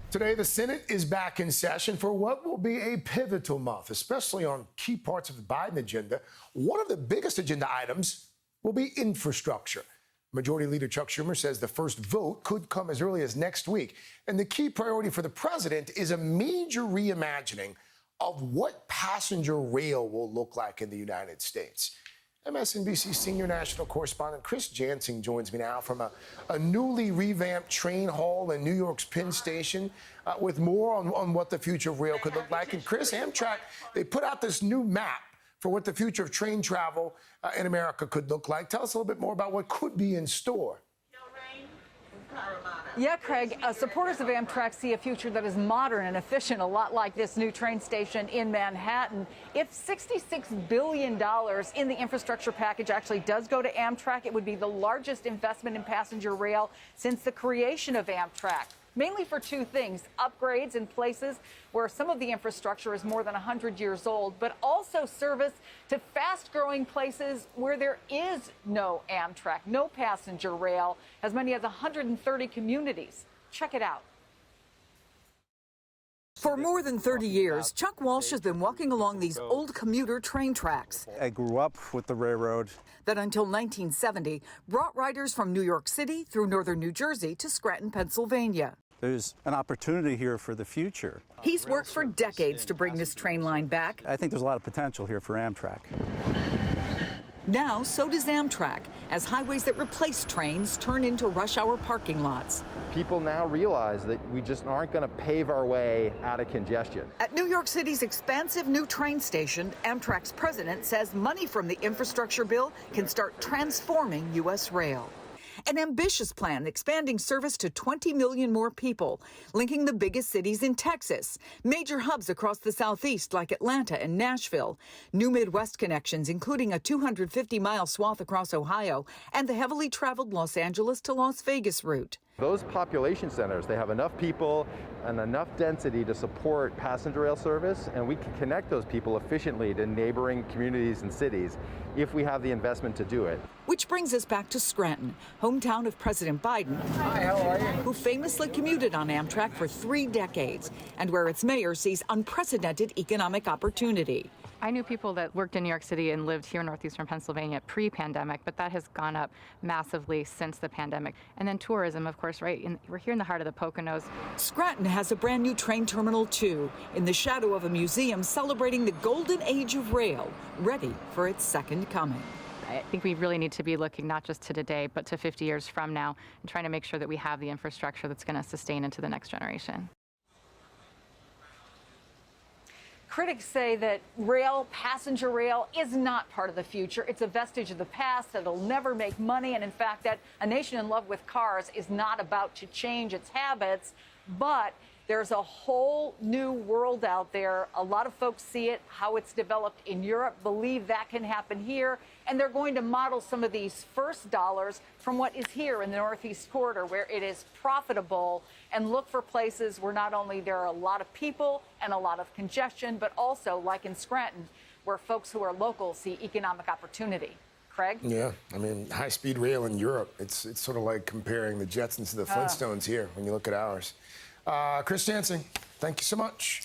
Today, the Senate is back in session for what will be a pivotal month, especially on key parts of the Biden agenda. One of the biggest agenda items will be infrastructure. Majority Leader Chuck Schumer says the first vote could come as early as next week. And the key priority for the president is a major reimagining of what passenger rail will look like in the United States. MSNBC senior national correspondent Paige Jansing joins me now from a newly revamped train hall in New York's Penn Station with more on what the future of rail could look like. And Chris, Amtrak, they put out this new map for what the future of train travel in America could look like. Tell us a little bit more about what could be in store. Yeah, Craig, supporters of Amtrak see a future that is modern and efficient, a lot like this new train station in Manhattan. If $66 billion in the infrastructure package actually does go to Amtrak, it would be the largest investment in passenger rail since the creation of Amtrak. Mainly for two things: upgrades in places where some of the infrastructure is more than 100 years old, but also service to fast-growing places where there is no Amtrak, no passenger rail, as many as 130 communities. Check it out. For more than 30 years, Chuck Walsh has been walking along these old commuter train tracks. I grew up with the railroad. That until 1970 brought riders from New York City through northern New Jersey to Scranton, Pennsylvania. There's an opportunity here for the future. He's worked for decades to bring this train line back. I think there's a lot of potential here for Amtrak. Now, so does Amtrak, as highways that replace trains turn into rush hour parking lots. People now realize that we just aren't going to pave our way out of congestion. At New York City's expansive new train station, Amtrak's president says money from the infrastructure bill can start transforming U.S. rail. An ambitious plan expanding service to 20 million more people, linking the biggest cities in Texas, major hubs across the Southeast like Atlanta and Nashville, new Midwest connections including a 250-mile swath across Ohio, and the heavily traveled Los Angeles to Las Vegas route. Those population centers, they have enough people and enough density to support passenger rail service, and we can connect those people efficiently to neighboring communities and cities if we have the investment to do it. Which brings us back to Scranton, hometown of President Biden. Hi, how are you? Who famously commuted on Amtrak for 3 decades, and where its mayor sees unprecedented economic opportunity. I knew people that worked in New York City and lived here in northeastern Pennsylvania pre-pandemic, but that has gone up massively since the pandemic. And then tourism, of course, right? We're here in the heart of the Poconos. Scranton has a brand new train terminal, too, in the shadow of a museum celebrating the golden age of rail, ready for its second coming. I think we really need to be looking not just to today, but to 50 years from now and trying to make sure that we have the infrastructure that's going to sustain into the next generation. Critics say that rail, passenger rail, is not part of the future. It's a vestige of the past that'll never make money. And in fact, that a nation in love with cars is not about to change its habits. But there's a whole new world out there. A lot of folks see it, how it's developed in Europe, believe that can happen here. And they're going to model some of these first dollars from what is here in the Northeast Corridor, where it is profitable, and look for places where not only there are a lot of people and a lot of congestion, but also, like in Scranton, where folks who are local see economic opportunity. Craig? Yeah, I mean, high-speed rail in Europe, it's sort of like comparing the Jetsons to the Flintstones here when you look at ours. Paige Jansing, thank you so much.